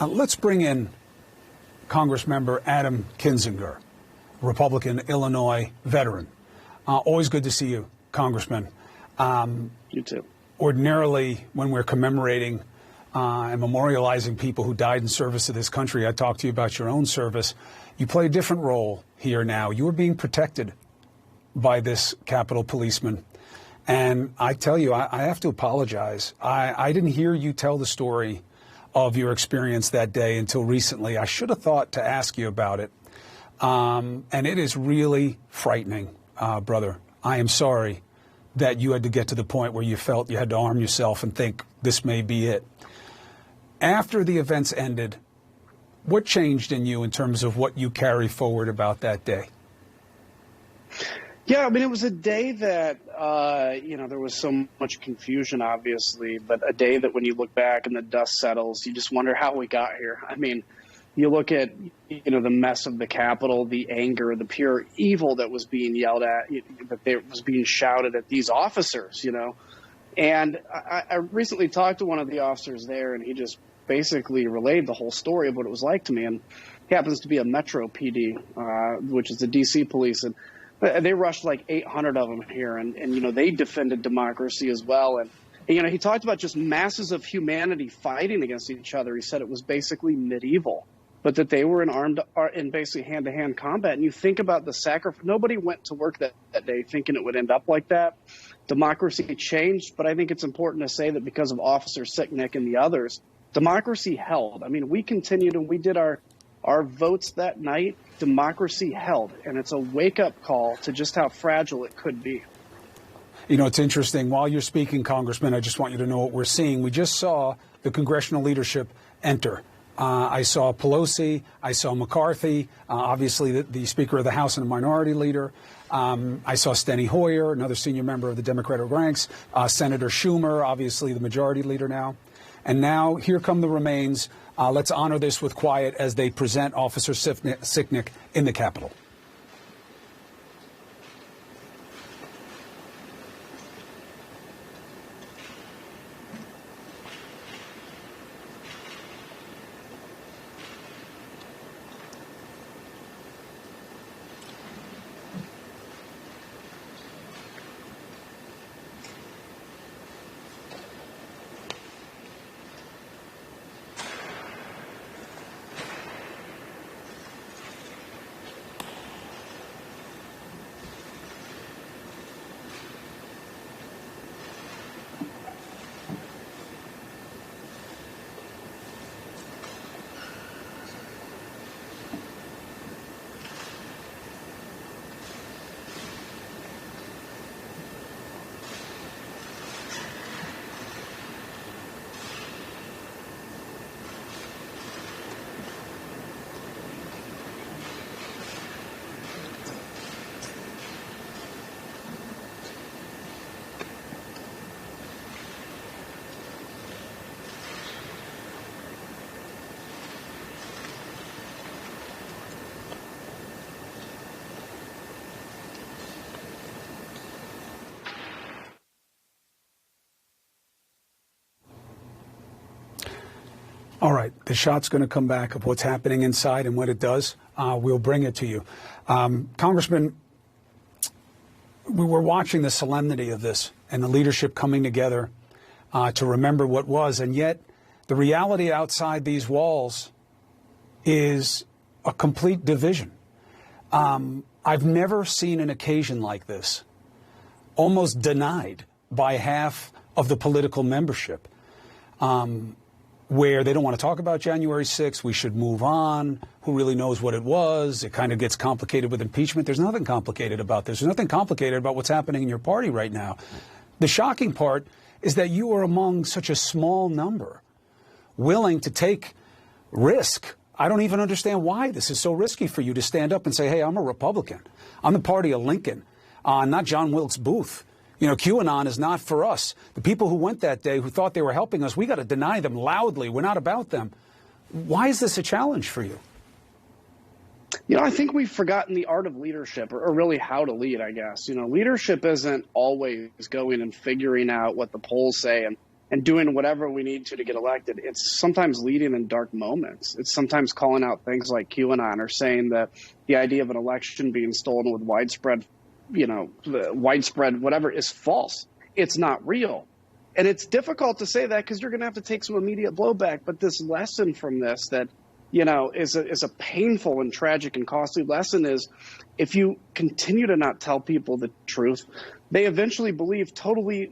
Let's bring in Congressmember Adam Kinzinger, Republican Illinois veteran. Always good to see you, Congressman. You too. Ordinarily, when we're commemorating and memorializing people who died in service to this country, I talk to you about your own service. You play a different role here now. You are being protected by this Capitol policeman. And I tell you, I have to apologize. I didn't hear you tell the story of your experience that day until recently. I should have thought to ask you about it. And it is really frightening, brother. I am sorry that you had to get to the point where you felt you had to arm yourself and think this may be it. After the events ended, what changed in you in terms of what you carry forward about that day? Yeah, I mean, it was a day that, there was so much confusion, obviously, but a day that when you look back and the dust settles, you just wonder how we got here. I mean, you look at, the mess of the Capitol, the anger, the pure evil that was being yelled at, that was being shouted at these officers, And I recently talked to one of the officers there, and he just basically relayed the whole story of what it was like to me. And he happens to be a Metro PD, which is the D.C. police. And they rushed like 800 of them here. And they defended democracy as well. And, he talked about just masses of humanity fighting against each other. He said it was basically medieval, but that they were in basically hand-to-hand combat. And you think about the sacrifice. Nobody went to work that day thinking it would end up like that. Democracy changed, but I think it's important to say that because of Officer Sicknick and the others, democracy held. I mean, we continued and we did our votes that night. Democracy held, and it's a wake-up call to just how fragile it could be. It's interesting. While you're speaking, Congressman, I just want you to know what we're seeing. We just saw the congressional leadership enter. I saw Pelosi. I saw McCarthy, obviously the Speaker of the House and a minority leader. I saw Steny Hoyer, another senior member of the Democratic ranks. Senator Schumer, obviously the majority leader now. And now here come the remains. Let's honor this with quiet as they present Officer Sicknick in the Capitol. All right. The shot's going to come back of what's happening inside, and when it does, we'll bring it to you. Congressman, we were watching the solemnity of this and the leadership coming together to remember what was, and yet the reality outside these walls is a complete division. I've never seen an occasion like this almost denied by half of the political membership, where they don't want to talk about January 6th. We should move on. Who really knows what it was? It kind of gets complicated with impeachment. There's nothing complicated about this. There's nothing complicated about what's happening in your party right now. The shocking part is that you are among such a small number willing to take risk. I don't even understand why this is so risky for you to stand up and say, hey, I'm a Republican. I'm the party of Lincoln, not John Wilkes Booth. You know, QAnon is not for us. The people who went that day who thought they were helping us, we got to deny them loudly. We're not about them. Why is this a challenge for you? You know, I think we've forgotten the art of leadership, or really how to lead, I guess. You know, leadership isn't always going and figuring out what the polls say and and doing whatever we need to get elected. It's sometimes leading in dark moments. It's sometimes calling out things like QAnon or saying that the idea of an election being stolen with widespread whatever is false. It's not real. And it's difficult to say that because you're going to have to take some immediate blowback. But this lesson from this that, is a painful and tragic and costly lesson is if you continue to not tell people the truth, they eventually believe totally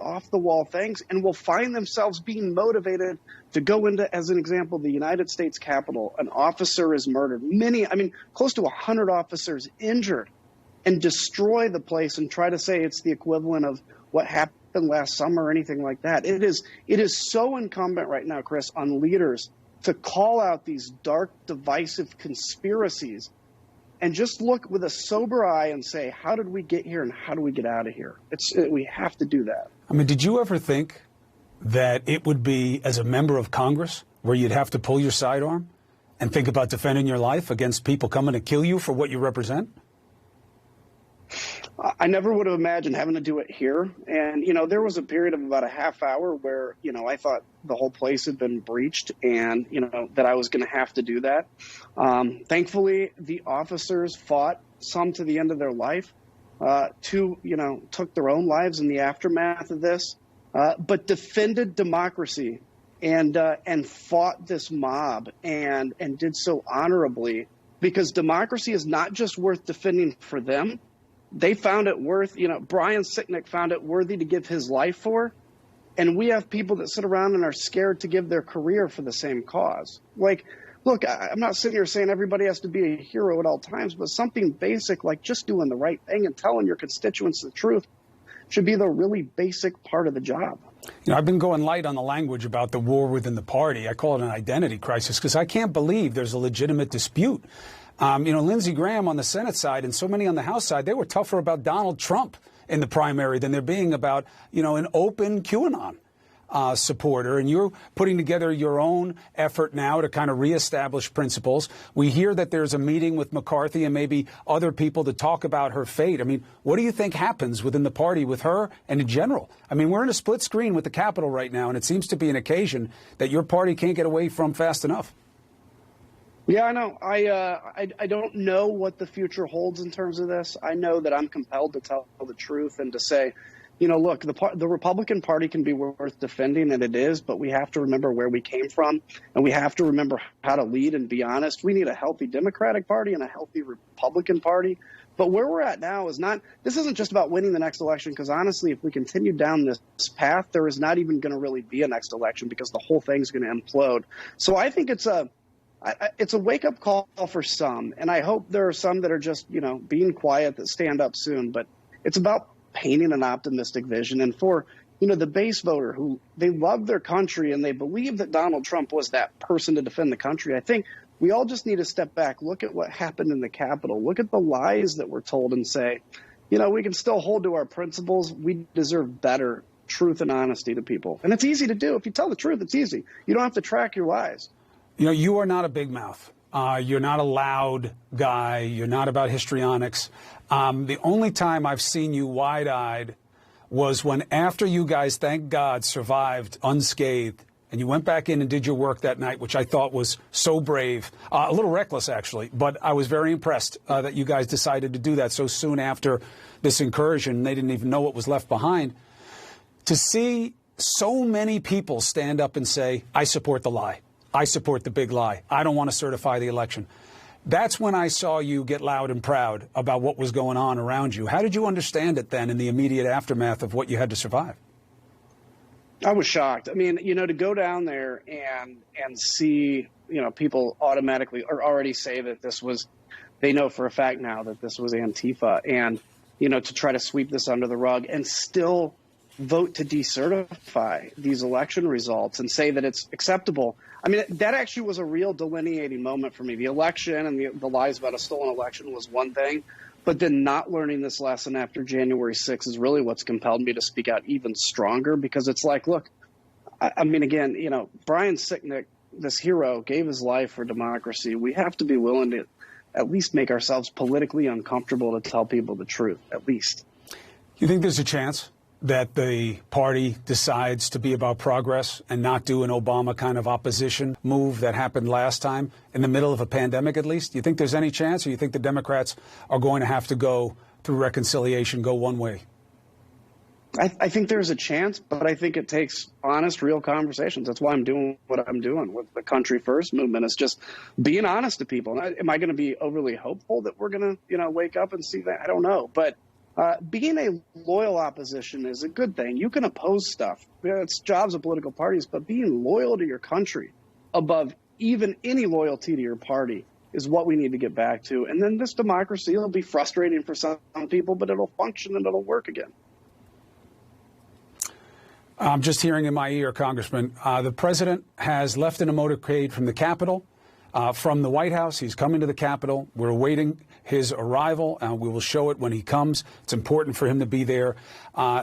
off the wall things and will find themselves being motivated to go into, as an example, the United States Capitol. An officer is murdered. Close to 100 officers injured, and destroy the place and try to say it's the equivalent of what happened last summer or anything like that. It is so incumbent right now, Chris, on leaders to call out these dark, divisive conspiracies and just look with a sober eye and say, how did we get here and how do we get out of here? We have to do that. Did you ever think that it would be as a member of Congress where you'd have to pull your sidearm and think about defending your life against people coming to kill you for what you represent? I never would have imagined having to do it here. And, there was a period of about a half hour where, I thought the whole place had been breached and, that I was going to have to do that. Thankfully, the officers fought some to the end of their life. Two, took their own lives in the aftermath of this, but defended democracy and fought this mob and did so honorably because democracy is not just worth defending for them. They found it worth, Brian Sicknick found it worthy to give his life for. And we have people that sit around and are scared to give their career for the same cause. Like, look, I'm not sitting here saying everybody has to be a hero at all times, but something basic like just doing the right thing and telling your constituents the truth should be the really basic part of the job. I've been going light on the language about the war within the party. I call it an identity crisis because I can't believe there's a legitimate dispute. Lindsey Graham on the Senate side and so many on the House side, they were tougher about Donald Trump in the primary than they're being about, an open QAnon supporter. And you're putting together your own effort now to kind of reestablish principles. We hear that there's a meeting with McCarthy and maybe other people to talk about her fate. What do you think happens within the party with her and in general? We're in a split screen with the Capitol right now, and it seems to be an occasion that your party can't get away from fast enough. Yeah, I know. I don't know what the future holds in terms of this. I know that I'm compelled to tell the truth and to say, look, the Republican Party can be worth defending, and it is, but we have to remember where we came from, and we have to remember how to lead and be honest. We need a healthy Democratic Party and a healthy Republican Party. But where we're at now this isn't just about winning the next election, because honestly, if we continue down this path, there is not even going to really be a next election because the whole thing's going to implode. So I think it's a wake-up call for some, and I hope there are some that are just, being quiet that stand up soon. But it's about painting an optimistic vision. And for, the base voter who they love their country and they believe that Donald Trump was that person to defend the country, I think we all just need to step back, look at what happened in the Capitol, look at the lies that were told and say, we can still hold to our principles. We deserve better truth and honesty to people. And it's easy to do. If you tell the truth, it's easy. You don't have to track your lies. You are not a big mouth. You're not a loud guy. You're not about histrionics. The only time I've seen you wide-eyed was when, after you guys, thank God, survived unscathed, and you went back in and did your work that night, which I thought was so brave, a little reckless, actually, but I was very impressed that you guys decided to do that so soon after this incursion. They didn't even know what was left behind. To see so many people stand up and say, I support the lie. I support the big lie. I don't want to certify the election. That's when I saw you get loud and proud about what was going on around you. How did you understand it then in the immediate aftermath of what you had to survive? I was shocked. To go down there and see, people automatically or already say that they know for a fact now that this was Antifa, and, to try to sweep this under the rug and still vote to decertify these election results and say that it's acceptable. That actually was a real delineating moment for me. The election and the lies about a stolen election was one thing, but then not learning this lesson after January 6th is really what's compelled me to speak out even stronger, because it's like, look, again, Brian Sicknick, this hero, gave his life for democracy. We have to be willing to at least make ourselves politically uncomfortable to tell people the truth, at least. You think there's a chance that the party decides to be about progress and not do an Obama kind of opposition move that happened last time in the middle of a pandemic, at least? Do you think there's any chance, or you think the Democrats are going to have to go through reconciliation, go one way? I think there's a chance, but I think it takes honest, real conversations. That's why I'm doing what I'm doing with the Country First movement. It's just being honest to people. Am I going to be overly hopeful that we're going to, wake up and see that? I don't know. But being a loyal opposition is a good thing. You can oppose stuff. It's jobs of political parties, but being loyal to your country above even any loyalty to your party is what we need to get back to. And then this democracy will be frustrating for some people, but it'll function and it'll work again. I'm just hearing in my ear, Congressman, the president has left in a motorcade from the Capitol, from the White House. He's coming to the Capitol. We're awaiting his arrival, and we will show it when he comes. It's important for him to be there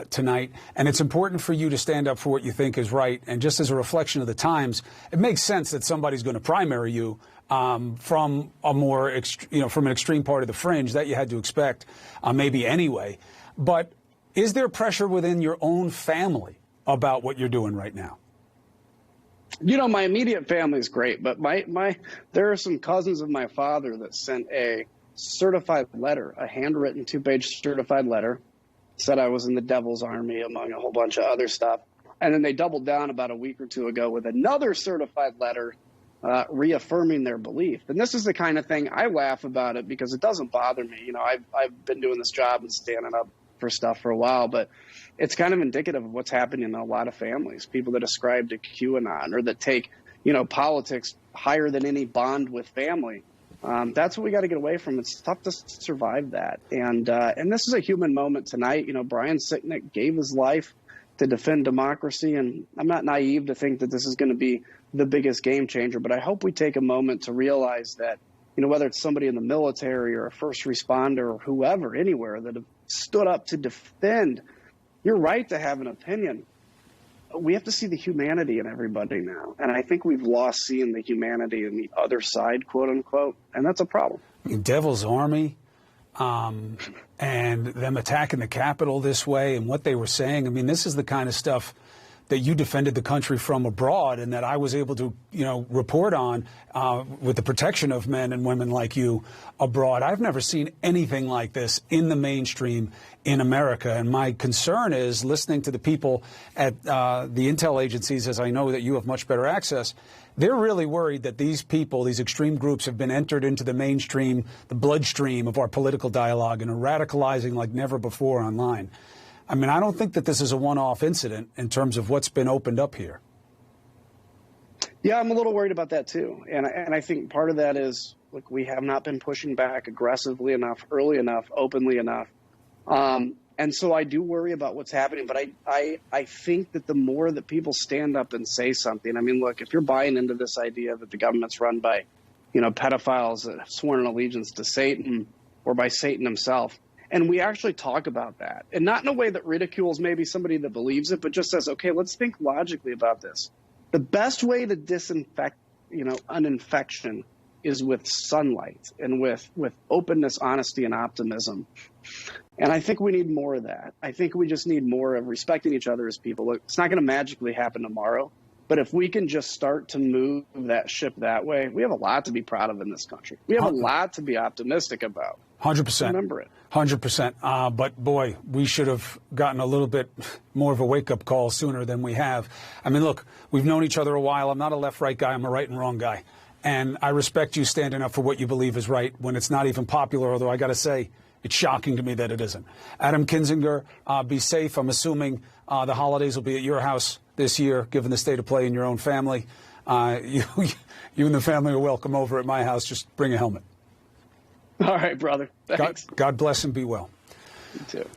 tonight, and it's important for you to stand up for what you think is right. And just as a reflection of the times, it makes sense that somebody's going to primary you from a more, from an extreme part of the fringe that you had to expect, maybe anyway. But is there pressure within your own family about what you're doing right now? My immediate family is great, but there are some cousins of my father that sent a certified letter, a handwritten 2-page certified letter, said I was in the devil's army, among a whole bunch of other stuff. And then they doubled down about a week or two ago with another certified letter reaffirming their belief. And this is the kind of thing I laugh about it because it doesn't bother me. I've been doing this job and standing up for stuff for a while, but it's kind of indicative of what's happening in a lot of families, people that ascribe to QAnon or that take, politics higher than any bond with family. That's what we got to get away from. It's tough to survive that. And this is a human moment tonight. Brian Sicknick gave his life to defend democracy. And I'm not naive to think that this is going to be the biggest game changer, but I hope we take a moment to realize that, whether it's somebody in the military or a first responder or whoever, anywhere that have stood up to defend your right to have an opinion, we have to see the humanity in everybody now. And I think we've lost seeing the humanity in the other side, quote unquote. And that's a problem. Devil's Army and them attacking the Capitol this way and what they were saying. This is the kind of stuff that you defended the country from abroad and that I was able to, report on with the protection of men and women like you abroad. I've never seen anything like this in the mainstream in America. And my concern is listening to the people at the intel agencies, as I know that you have much better access. They're really worried that these people, these extreme groups, have been entered into the mainstream, the bloodstream of our political dialogue and are radicalizing like never before online. I don't think that this is a one-off incident in terms of what's been opened up here. Yeah, I'm a little worried about that, too. And I think part of that is, look, we have not been pushing back aggressively enough, early enough, openly enough. And so I do worry about what's happening. But I think that the more that people stand up and say something, look, if you're buying into this idea that the government's run by, pedophiles that have sworn an allegiance to Satan or by Satan himself, and we actually talk about that, and not in a way that ridicules maybe somebody that believes it, but just says, okay, let's think logically about this. The best way to disinfect, an infection is with sunlight and with openness, honesty, and optimism. And I think we need more of that. I think we just need more of respecting each other as people. Look, it's not going to magically happen tomorrow, but if we can just start to move that ship that way, we have a lot to be proud of in this country. We have a lot to be optimistic about. 100%. Remember it. 100%. But, boy, we should have gotten a little bit more of a wake-up call sooner than we have. Look, we've known each other a while. I'm not a left-right guy. I'm a right and wrong guy. And I respect you standing up for what you believe is right when it's not even popular, although I got to say, it's shocking to me that it isn't. Adam Kinzinger, be safe. I'm assuming the holidays will be at your house this year, given the state of play in your own family. You and the family are welcome over at my house. Just bring a helmet. All right, brother. Thanks. God bless and be well. You too.